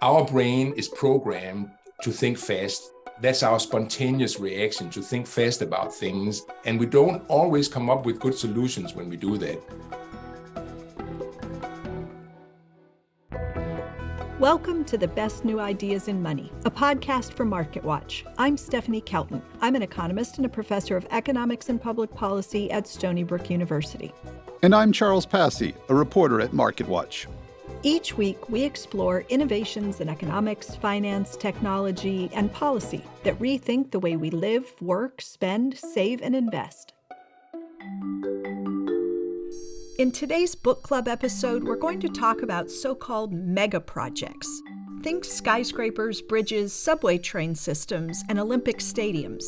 Our brain is programmed to think fast. That's our spontaneous reaction, to think fast about things. And we don't always come up with good solutions when we do that. Welcome to the Best New Ideas in Money, a podcast from MarketWatch. I'm Stephanie Kelton. I'm an economist and a professor of economics and public policy at Stony Brook University. And I'm Charles Passy, a reporter at MarketWatch. Each week, we explore innovations in economics, finance, technology, and policy that rethink the way we live, work, spend, save, and invest. In today's book club episode, we're going to talk about so-called megaprojects. Think skyscrapers, bridges, subway train systems, and Olympic stadiums.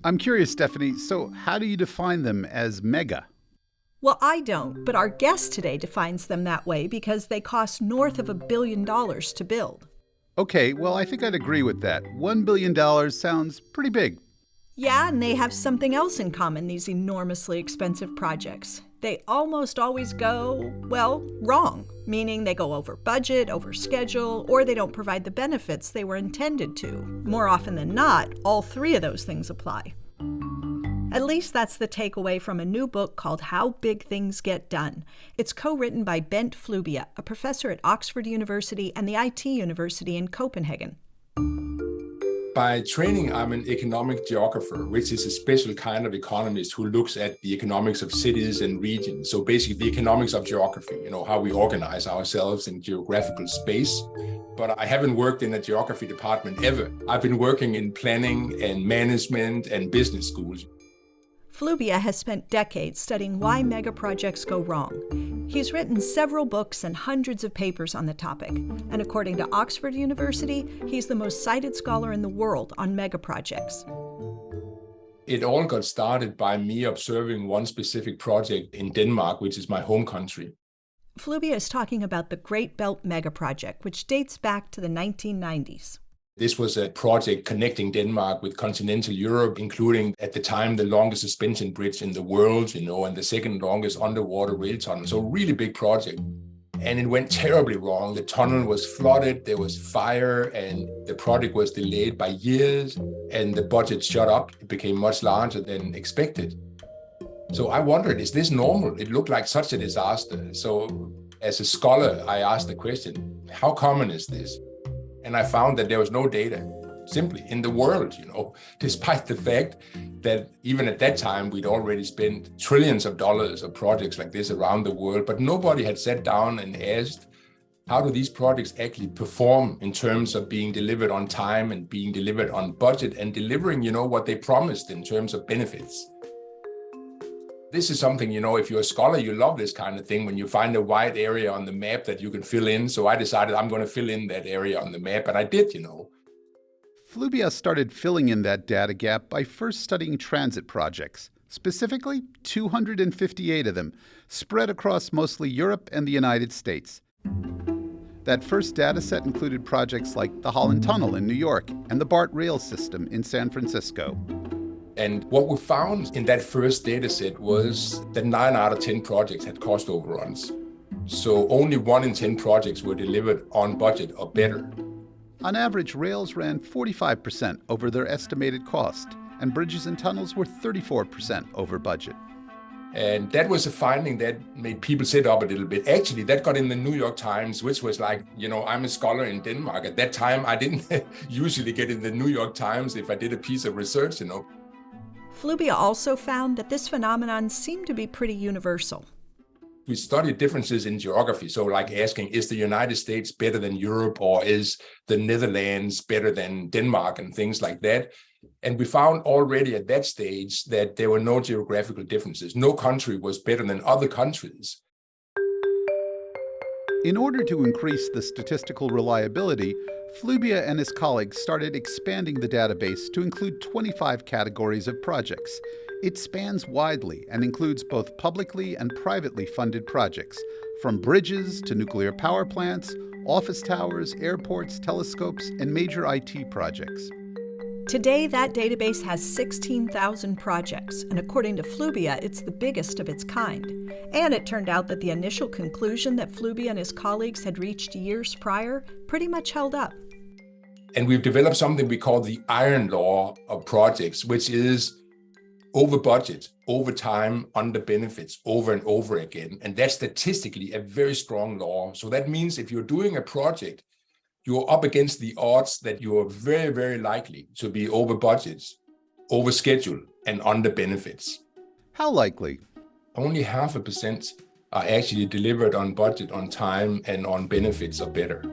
I'm curious, Stephanie, so how do you define them as mega? Well, I don't, but our guest today defines them that way because they cost north of $1 billion to build. Okay, well, I think I'd agree with that. $1 billion sounds pretty big. Yeah, and they have something else in common, these enormously expensive projects. They almost always go, well, wrong, meaning they go over budget, over schedule, or they don't provide the benefits they were intended to. More often than not, all three of those things apply. At least that's the takeaway from a new book called How Big Things Get Done. It's co-written by Bent Flubia, a professor at Oxford University and the IT University in Copenhagen. By training, I'm an economic geographer, which is a special kind of economist who looks at the economics of cities and regions. So basically the economics of geography, how we organize ourselves in geographical space. But I haven't worked in a geography department ever. I've been working in planning and management and business schools. Flubia has spent decades studying why megaprojects go wrong. He's written several books and hundreds of papers on the topic, and according to Oxford University, he's the most cited scholar in the world on megaprojects. It all got started by me observing one specific project in Denmark, which is my home country. Flubia is talking about the Great Belt megaproject, which dates back to the 1990s. This was a project connecting Denmark with continental Europe, including at the time the longest suspension bridge in the world, and the second longest underwater rail tunnel. So really big project. And it went terribly wrong. The tunnel was flooded, there was fire, and the project was delayed by years, and the budget shot up. It became much larger than expected. So I wondered, is this normal? It looked like such a disaster. So as a scholar, I asked the question, how common is this? And I found that there was no data, simply, in the world, despite the fact that even at that time, we'd already spent trillions of dollars on projects like this around the world, but nobody had sat down and asked, how do these projects actually perform in terms of being delivered on time and being delivered on budget and delivering, what they promised in terms of benefits? This is something, if you're a scholar, you love this kind of thing when you find a wide area on the map that you can fill in. So I decided I'm going to fill in that area on the map, and I did, Flubia started filling in that data gap by first studying transit projects, specifically 258 of them, spread across mostly Europe and the United States. That first data set included projects like the Holland Tunnel in New York and the BART rail system in San Francisco. And what we found in that first data set was that 9 out of 10 projects had cost overruns. So only 1 in 10 projects were delivered on budget or better. On average, rails ran 45% over their estimated cost, and bridges and tunnels were 34% over budget. And that was a finding that made people sit up a little bit. Actually, that got in the New York Times, which was like, I'm a scholar in Denmark. At that time, I didn't usually get in the New York Times if I did a piece of research, Flubia also found that this phenomenon seemed to be pretty universal. We studied differences in geography. So like asking, is the United States better than Europe, or is the Netherlands better than Denmark, and things like that. And we found already at that stage that there were no geographical differences. No country was better than other countries. In order to increase the statistical reliability, Flubia and his colleagues started expanding the database to include 25 categories of projects. It spans widely and includes both publicly and privately funded projects, from bridges to nuclear power plants, office towers, airports, telescopes, and major IT projects. Today, that database has 16,000 projects, and according to Flubia, it's the biggest of its kind. And it turned out that the initial conclusion that Flubia and his colleagues had reached years prior pretty much held up. And we've developed something we call the iron law of projects, which is over budget, over time, under benefits, over and over again. And that's statistically a very strong law. So that means if you're doing a project, you're up against the odds that you are very, very likely to be over budget, over schedule, and under benefits. How likely? Only 0.5% are actually delivered on budget, on time, and on benefits or better.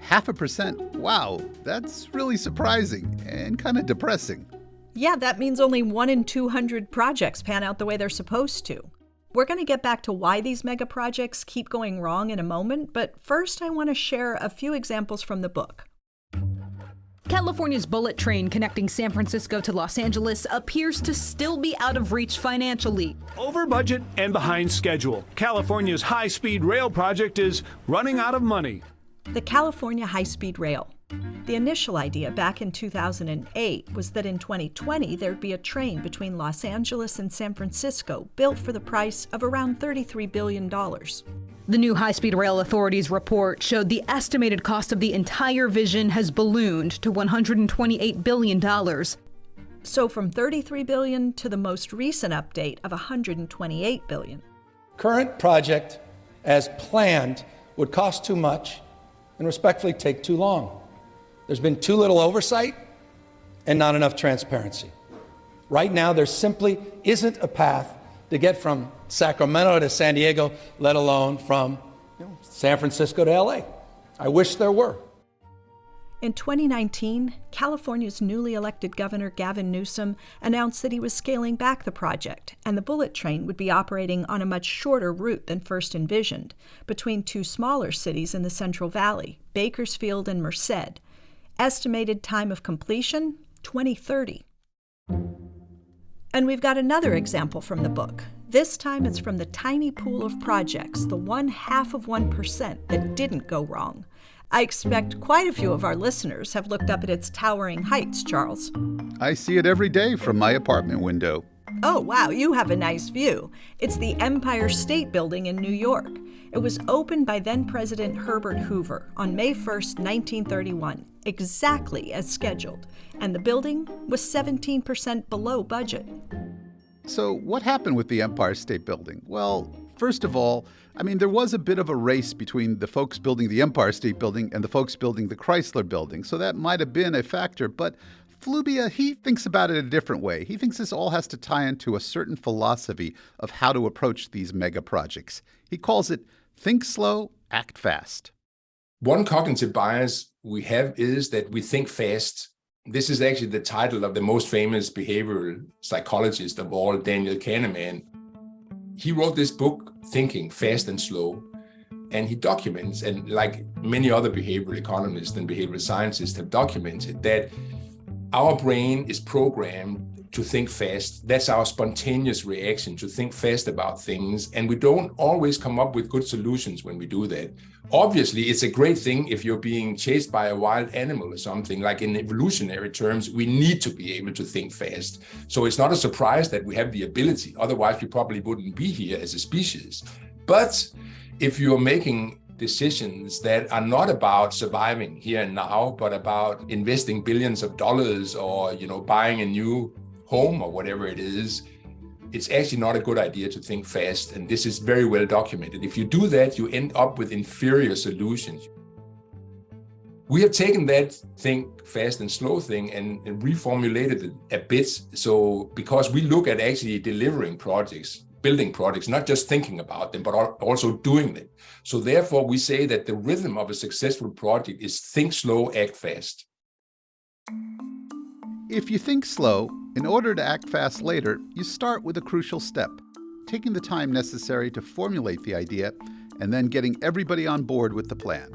0.5%? Wow, that's really surprising and kind of depressing. Yeah, that means only 1 in 200 projects pan out the way they're supposed to. We're going to get back to why these mega projects keep going wrong in a moment, but first I want to share a few examples from the book. California's bullet train connecting San Francisco to Los Angeles appears to still be out of reach financially. Over budget and behind schedule, California's high-speed rail project is running out of money. The California High-Speed Rail. The initial idea back in 2008 was that in 2020 there'd be a train between Los Angeles and San Francisco built for the price of around $33 billion. The new High-Speed Rail Authority's report showed the estimated cost of the entire vision has ballooned to $128 billion. So from $33 billion to the most recent update of $128 billion. Current project, as planned, would cost too much and respectfully take too long. There's been too little oversight and not enough transparency. Right now, there simply isn't a path to get from Sacramento to San Diego, let alone from San Francisco to LA. I wish there were. In 2019, California's newly elected Governor Gavin Newsom announced that he was scaling back the project, and the bullet train would be operating on a much shorter route than first envisioned, between two smaller cities in the Central Valley, Bakersfield and Merced. Estimated time of completion, 2030. And we've got another example from the book. This time it's from the tiny pool of projects, the 0.5% that didn't go wrong. I expect quite a few of our listeners have looked up at its towering heights, Charles. I see it every day from my apartment window. Oh, wow, you have a nice view. It's the Empire State Building in New York. It was opened by then-President Herbert Hoover on May 1st, 1931, exactly as scheduled, and the building was 17% below budget. So what happened with the Empire State Building? Well, first of all, there was a bit of a race between the folks building the Empire State Building and the folks building the Chrysler Building, so that might have been a factor, but Flubia, he thinks about it a different way. He thinks this all has to tie into a certain philosophy of how to approach these mega projects. He calls it think slow, act fast. One cognitive bias we have is that we think fast. This is actually the title of the most famous behavioral psychologist of all, Daniel Kahneman. He wrote this book, Thinking Fast and Slow, and he documents, and like many other behavioral economists and behavioral scientists have documented, that our brain is programmed to think fast. That's our spontaneous reaction, to think fast about things. And we don't always come up with good solutions when we do that. Obviously, it's a great thing if you're being chased by a wild animal or something. Like in evolutionary terms, we need to be able to think fast. So it's not a surprise that we have the ability. Otherwise, we probably wouldn't be here as a species. But if you're making decisions that are not about surviving here and now, but about investing billions of dollars or, buying a new home or whatever it is, it's actually not a good idea to think fast. And this is very well documented. If you do that, you end up with inferior solutions. We have taken that think fast and slow thing and reformulated it a bit. So because we look at actually delivering projects, building projects, not just thinking about them, but also doing them. So therefore, we say that the rhythm of a successful project is think slow, act fast. If you think slow, in order to act fast later, you start with a crucial step, taking the time necessary to formulate the idea and then getting everybody on board with the plan.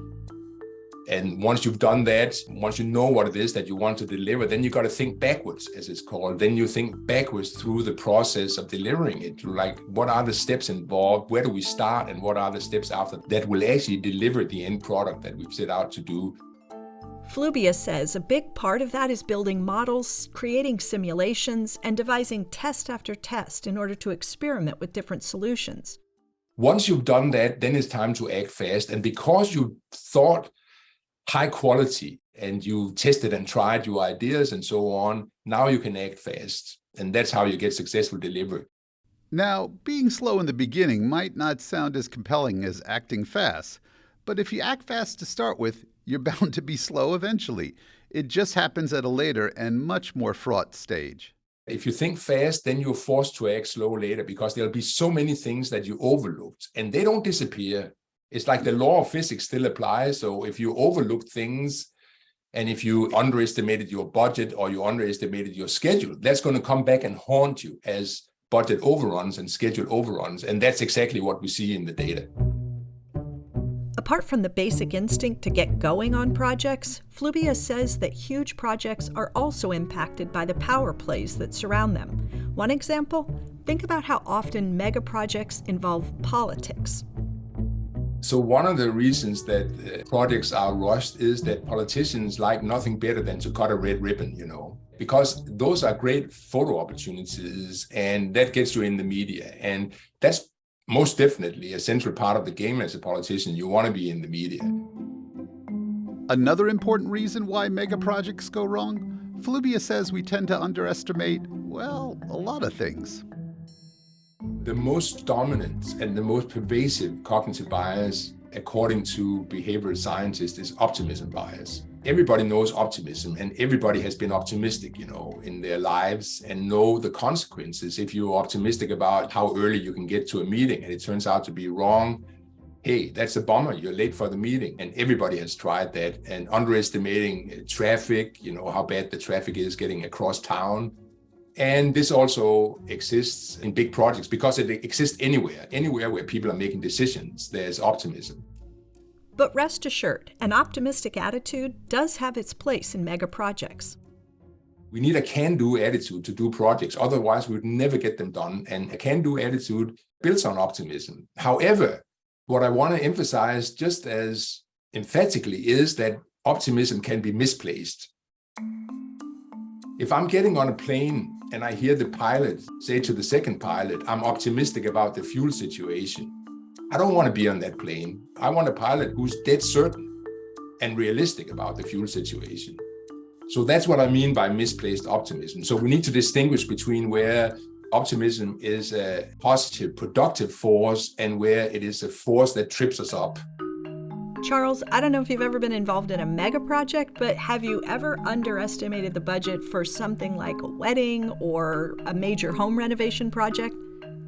And once you've done that, once you know what it is that you want to deliver, then you got to think backwards, as it's called. Then you think backwards through the process of delivering it. Like, what are the steps involved? Where do we start? And what are the steps after that will actually deliver the end product that we've set out to do? Flubia says a big part of that is building models, creating simulations, and devising test after test in order to experiment with different solutions. Once you've done that, then it's time to act fast. And because you thought high quality and you tested and tried your ideas and so on, now you can act fast. And that's how you get successful delivery. Now, being slow in the beginning might not sound as compelling as acting fast, but if you act fast to start with, you're bound to be slow eventually. It just happens at a later and much more fraught stage. If you think fast, then you're forced to act slow later because there'll be so many things that you overlooked and they don't disappear. It's like the law of physics still applies. So if you overlooked things and if you underestimated your budget or you underestimated your schedule, that's going to come back and haunt you as budget overruns and schedule overruns. And that's exactly what we see in the data. Apart from the basic instinct to get going on projects, Flubia says that huge projects are also impacted by the power plays that surround them. One example, think about how often mega projects involve politics. So one of the reasons that projects are rushed is that politicians like nothing better than to cut a red ribbon, because those are great photo opportunities and that gets you in the media. And that's most definitely a central part of the game as a politician. You want to be in the media. Another important reason why mega projects go wrong, Flubia says we tend to underestimate, well, a lot of things. The most dominant and the most pervasive cognitive bias, according to behavioral scientists, is optimism bias. Everybody knows optimism and everybody has been optimistic, in their lives and know the consequences. If you're optimistic about how early you can get to a meeting and it turns out to be wrong, hey, that's a bummer. You're late for the meeting. And everybody has tried that. And underestimating traffic, how bad the traffic is getting across town. And this also exists in big projects because it exists anywhere where people are making decisions, there's optimism. But rest assured, an optimistic attitude does have its place in mega projects. We need a can-do attitude to do projects. Otherwise, we'd never get them done. And a can-do attitude builds on optimism. However, what I want to emphasize just as emphatically is that optimism can be misplaced. If I'm getting on a plane and I hear the pilot say to the second pilot, I'm optimistic about the fuel situation, I don't want to be on that plane. I want a pilot who's dead certain and realistic about the fuel situation. So that's what I mean by misplaced optimism. So we need to distinguish between where optimism is a positive, productive force and where it is a force that trips us up. Charles, I don't know if you've ever been involved in a mega project, but have you ever underestimated the budget for something like a wedding or a major home renovation project?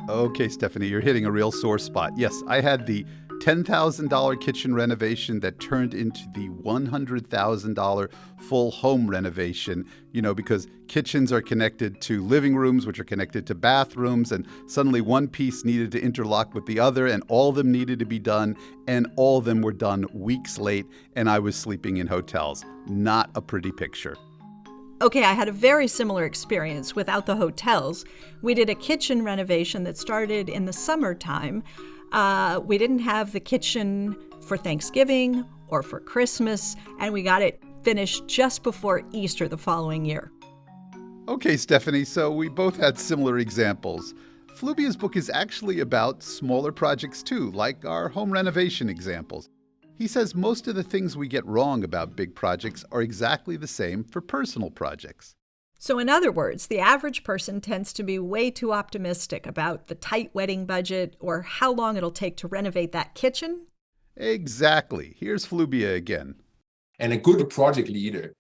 Okay, Stephanie, you're hitting a real sore spot. Yes, I had the $10,000 kitchen renovation that turned into the $100,000 full home renovation, because kitchens are connected to living rooms, which are connected to bathrooms, and suddenly one piece needed to interlock with the other, and all of them needed to be done, and all of them were done weeks late, and I was sleeping in hotels. Not a pretty picture. Okay, I had a very similar experience without the hotels. We did a kitchen renovation that started in the summertime. We didn't have the kitchen for Thanksgiving or for Christmas, and we got it finished just before Easter the following year. Okay, Stephanie, so we both had similar examples. Flubia's book is actually about smaller projects too, like our home renovation examples. He says most of the things we get wrong about big projects are exactly the same for personal projects. So in other words, the average person tends to be way too optimistic about the tight wedding budget or how long it'll take to renovate that kitchen. Exactly. Here's Flubia again. And a good project leader,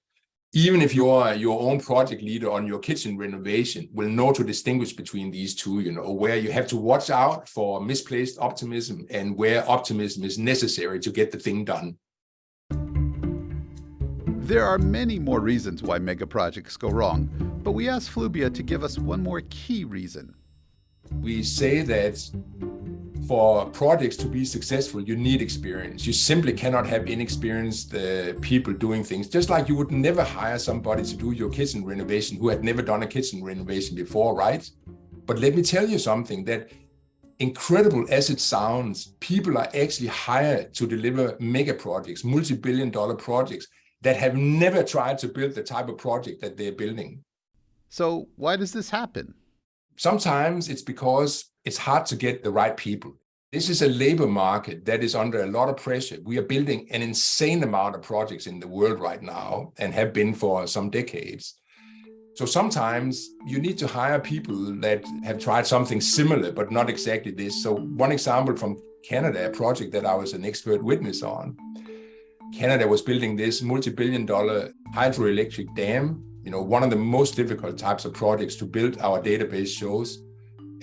even if you're your own project leader on your kitchen renovation, will know to distinguish between these two, where you have to watch out for misplaced optimism and where optimism is necessary to get the thing done. There are many more reasons why mega projects go wrong, but we asked Flubia to give us one more key reason. We say that for projects to be successful, you need experience. You simply cannot have inexperienced people doing things. Just like you would never hire somebody to do your kitchen renovation who had never done a kitchen renovation before, right? But let me tell you something, that incredible as it sounds, people are actually hired to deliver mega projects, multi-billion-dollar projects, that have never tried to build the type of project that they're building. So why does this happen? Sometimes it's because it's hard to get the right people. This is a labor market that is under a lot of pressure. We are building an insane amount of projects in the world right now and have been for some decades. So sometimes you need to hire people that have tried something similar, but not exactly this. So one example from Canada, a project that I was an expert witness on. Canada was building this multi-billion-dollar hydroelectric dam, one of the most difficult types of projects to build, our database shows.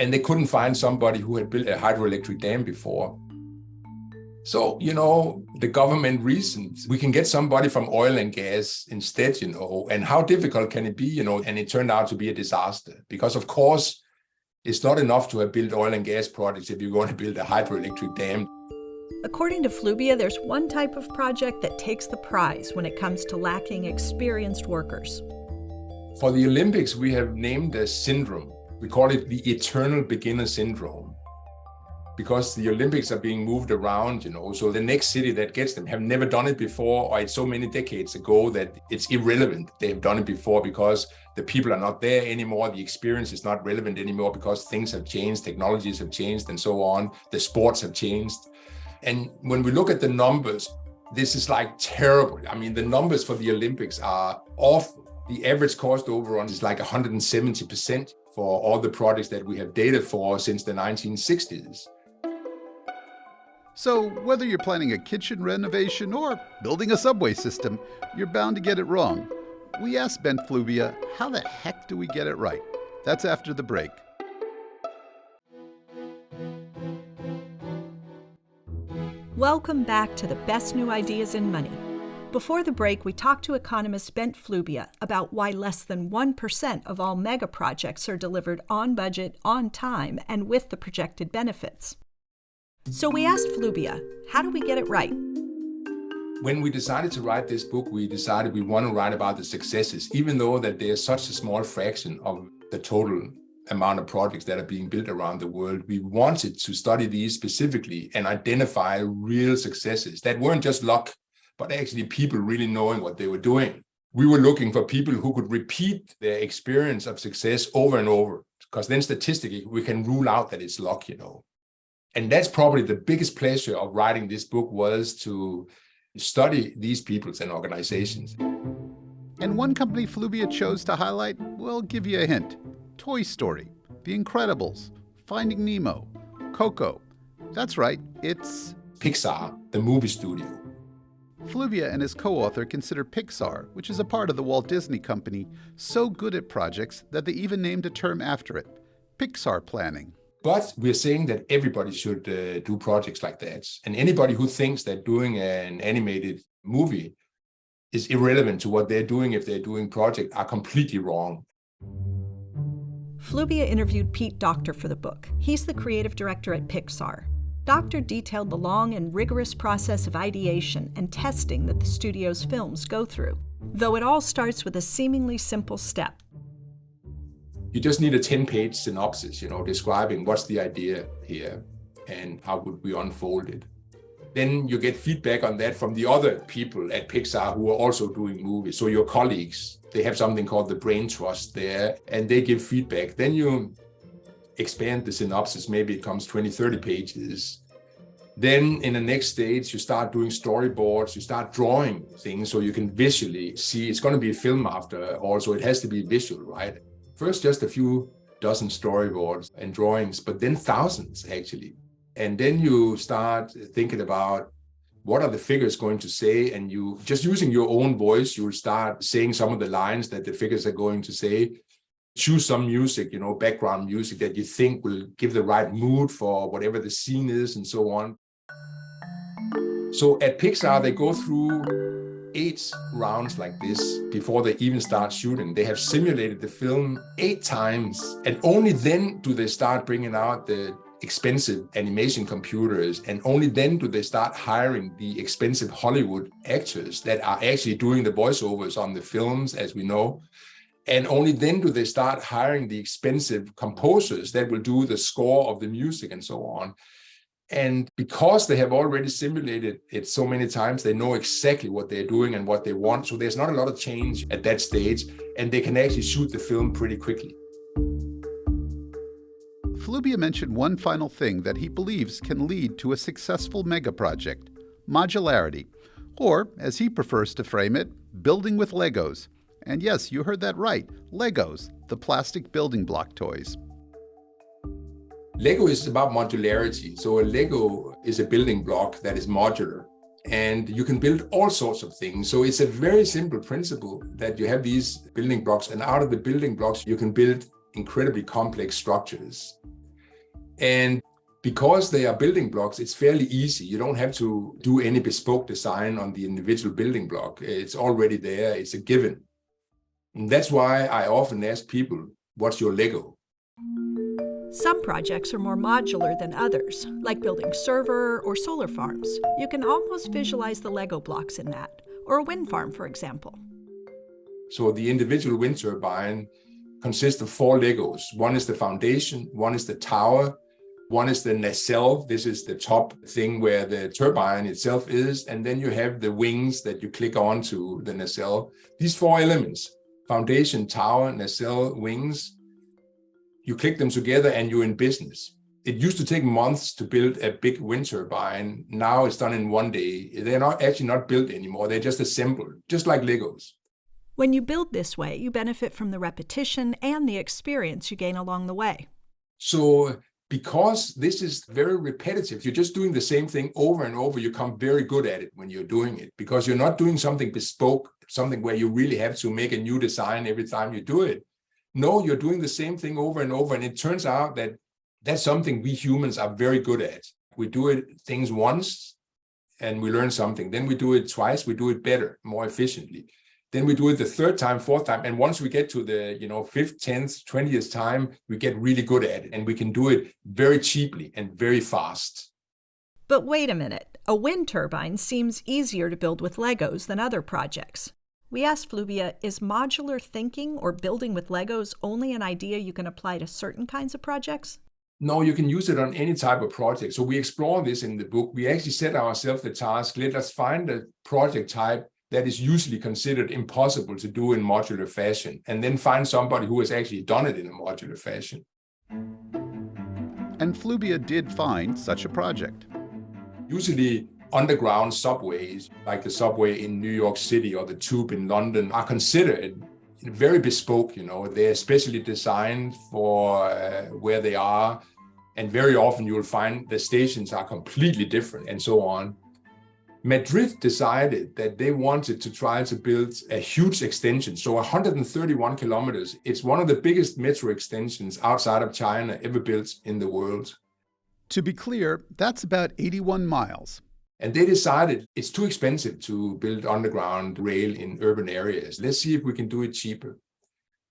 And they couldn't find somebody who had built a hydroelectric dam before. So, the government reasons we can get somebody from oil and gas instead, and how difficult can it be, and it turned out to be a disaster because, of course, it's not enough to have built oil and gas projects if you're going to build a hydroelectric dam. According to Flubia, there's one type of project that takes the prize when it comes to lacking experienced workers. For the Olympics, we have named a syndrome. We call it the eternal beginner syndrome, because the Olympics are being moved around, so the next city that gets them have never done it before, or it's so many decades ago that it's irrelevant. They have done it before because the people are not there anymore. The experience is not relevant anymore because things have changed, technologies have changed, and so on. The sports have changed. And when we look at the numbers, this is like terrible. I mean, the numbers for the Olympics are awful. The average cost overrun is like 170% for all the projects that we have data for since the 1960s. So whether you're planning a kitchen renovation or building a subway system, you're bound to get it wrong. We asked Ben Flubia, how the heck do we get it right? That's after the break. Welcome back to the best new ideas in money. Before the break, we talked to economist Ben Flubia about why less than 1% of all mega projects are delivered on budget, on time, and with the projected benefits. So we asked Flubia, how do we get it right? When we decided to write this book, we decided we want to write about the successes, even though that there's such a small fraction of the total amount of projects that are being built around the world. We wanted to study these specifically and identify real successes that weren't just luck, but actually people really knowing what they were doing. We were looking for people who could repeat their experience of success over and over, because then statistically we can rule out that it's luck, And that's probably the biggest pleasure of writing this book, was to study these peoples and organizations. And one company Flubia chose to highlight, we'll give you a hint. Toy Story, The Incredibles, Finding Nemo, Coco. That's right, it's Pixar, the movie studio. Flubia and his co-author consider Pixar, which is a part of the Walt Disney Company, so good at projects that they even named a term after it, Pixar planning. But we're saying that everybody should do projects like that. And anybody who thinks that doing an animated movie is irrelevant to what they're doing if they're doing project are completely wrong. Flubia interviewed Pete Docter for the book. He's the creative director at Pixar. Docter detailed the long and rigorous process of ideation and testing that the studio's films go through, though it all starts with a seemingly simple step. You just need a 10-page synopsis, describing what's the idea here and how would we unfold it. Then you get feedback on that from the other people at Pixar who are also doing movies. So your colleagues, they have something called the brain trust there, and they give feedback. Then you expand the synopsis, maybe it comes 20, 30 pages. Then in the next stage, you start doing storyboards, you start drawing things so you can visually see. It's going to be a film after all, so it has to be visual, right? First, just a few dozen storyboards and drawings, but then thousands actually. And then you start thinking about what are the figures going to say, and you just using your own voice, you'll start saying some of the lines that the figures are going to say. Choose some music, background music that you think will give the right mood for whatever the scene is and so on. So at Pixar, they go through 8 rounds like this before they even start shooting. They have simulated the film 8 times, and only then do they start bringing out the expensive animation computers, and only then do they start hiring the expensive Hollywood actors that are actually doing the voiceovers on the films, as we know. And only then do they start hiring the expensive composers that will do the score of the music and so on. And because they have already simulated it so many times, they know exactly what they're doing and what they want. So there's not a lot of change at that stage, and they can actually shoot the film pretty quickly. Flubia mentioned one final thing that he believes can lead to a successful megaproject: modularity, or, as he prefers to frame it, building with Legos. And yes, you heard that right, Legos, the plastic building block toys. Lego is about modularity. So a Lego is a building block that is modular, and you can build all sorts of things. So it's a very simple principle that you have these building blocks, and out of the building blocks, you can build incredibly complex structures. And because they are building blocks, it's fairly easy. You don't have to do any bespoke design on the individual building block. It's already there. It's a given. And that's why I often ask people, what's your Lego? Some projects are more modular than others, like building server or solar farms. You can almost visualize the Lego blocks in that, or a wind farm, for example. So the individual wind turbine consists of 4 Legos. One is the foundation, one is the tower, one is the nacelle. This is the top thing where the turbine itself is. And then you have the wings that you click onto the nacelle. These 4 elements, foundation, tower, nacelle, wings, you click them together and you're in business. It used to take months to build a big wind turbine. Now it's done in one day. They're not built anymore. They're just assembled, just like Legos. When you build this way, you benefit from the repetition and the experience you gain along the way. So because this is very repetitive, you're just doing the same thing over and over, you become very good at it when you're doing it, because you're not doing something bespoke, something where you really have to make a new design every time you do it. No, you're doing the same thing over and over. And it turns out that that's something we humans are very good at. We do things once and we learn something. Then we do it twice, we do it better, more efficiently. Then we do it the 3rd time, 4th time. And once we get to the 5th, 10th, 20th time, we get really good at it. And we can do it very cheaply and very fast. But wait a minute. A wind turbine seems easier to build with Legos than other projects. We asked Flubia, is modular thinking or building with Legos only an idea you can apply to certain kinds of projects? No, you can use it on any type of project. So we explore this in the book. We actually set ourselves the task, let us find a project type that is usually considered impossible to do in modular fashion, and then find somebody who has actually done it in a modular fashion. And Flubia did find such a project. Usually underground subways, like the subway in New York City or the tube in London, are considered very bespoke. They're especially designed for where they are. And very often you'll find the stations are completely different and so on. Madrid decided that they wanted to try to build a huge extension. So 131 kilometers. It's one of the biggest metro extensions outside of China ever built in the world. To be clear, that's about 81 miles. And they decided it's too expensive to build underground rail in urban areas. Let's see if we can do it cheaper.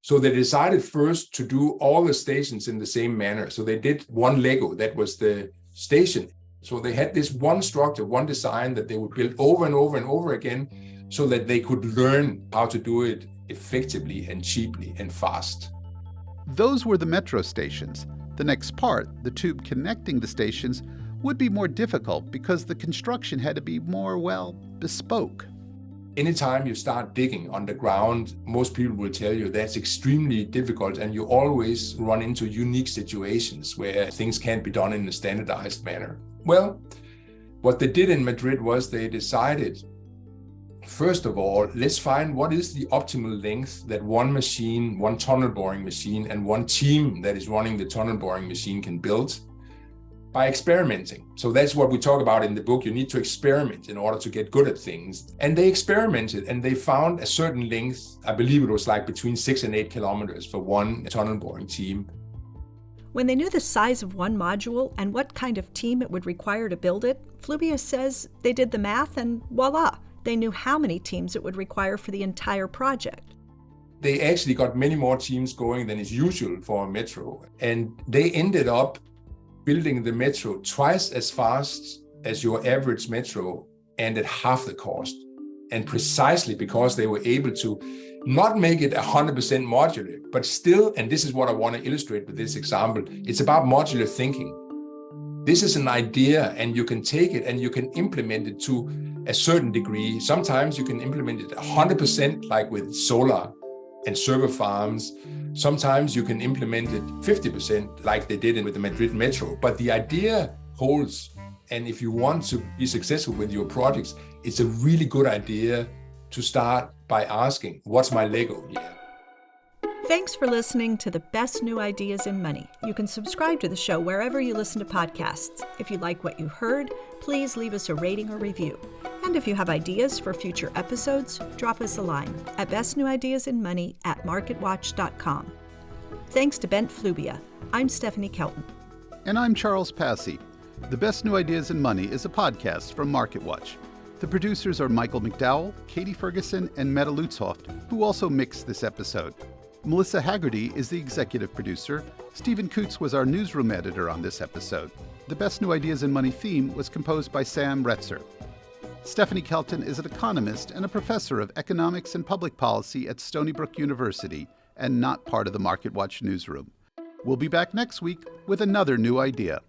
So they decided first to do all the stations in the same manner. So they did one Lego, that was the station. So they had this one structure, one design that they would build over and over and over again so that they could learn how to do it effectively and cheaply and fast. Those were the metro stations. The next part, the tube connecting the stations, would be more difficult because the construction had to be more, bespoke. Anytime you start digging underground, most people will tell you that's extremely difficult, and you always run into unique situations where things can't be done in a standardized manner. Well, what they did in Madrid was they decided, first of all, let's find what is the optimal length that one machine, one tunnel boring machine, and one team that is running the tunnel boring machine can build by experimenting. So that's what we talk about in the book. You need to experiment in order to get good at things. And they experimented and they found a certain length. I believe it was like between 6 and 8 kilometers for one tunnel boring team. When they knew the size of one module and what kind of team it would require to build it, Flubia says they did the math and voila, they knew how many teams it would require for the entire project. They actually got many more teams going than is usual for a metro. And they ended up building the metro twice as fast as your average metro and at half the cost. And precisely because they were able to not make it 100% modular, but still, and this is what I want to illustrate with this example, it's about modular thinking. This is an idea, and you can take it and you can implement it to a certain degree. Sometimes you can implement it 100%, like with solar and server farms. Sometimes you can implement it 50%, like they did with the Madrid Metro. But the idea holds. And if you want to be successful with your projects, it's a really good idea to start by asking, what's my Lego here? Thanks for listening to the best new ideas in money. You can subscribe to the show wherever you listen to podcasts. If you like what you heard, please leave us a rating or review. And if you have ideas for future episodes, drop us a line at bestnewideasinmoney@marketwatch.com. Thanks to Bent Flubia. I'm Stephanie Kelton. And I'm Charles Passy. The Best New Ideas in Money is a podcast from MarketWatch. The producers are Michael McDowell, Katie Ferguson, and Meta Lutzhoft, who also mixed this episode. Melissa Haggerty is the executive producer. Stephen Coots was our newsroom editor on this episode. The Best New Ideas in Money theme was composed by Sam Retzer. Stephanie Kelton is an economist and a professor of economics and public policy at Stony Brook University and not part of the MarketWatch newsroom. We'll be back next week with another new idea.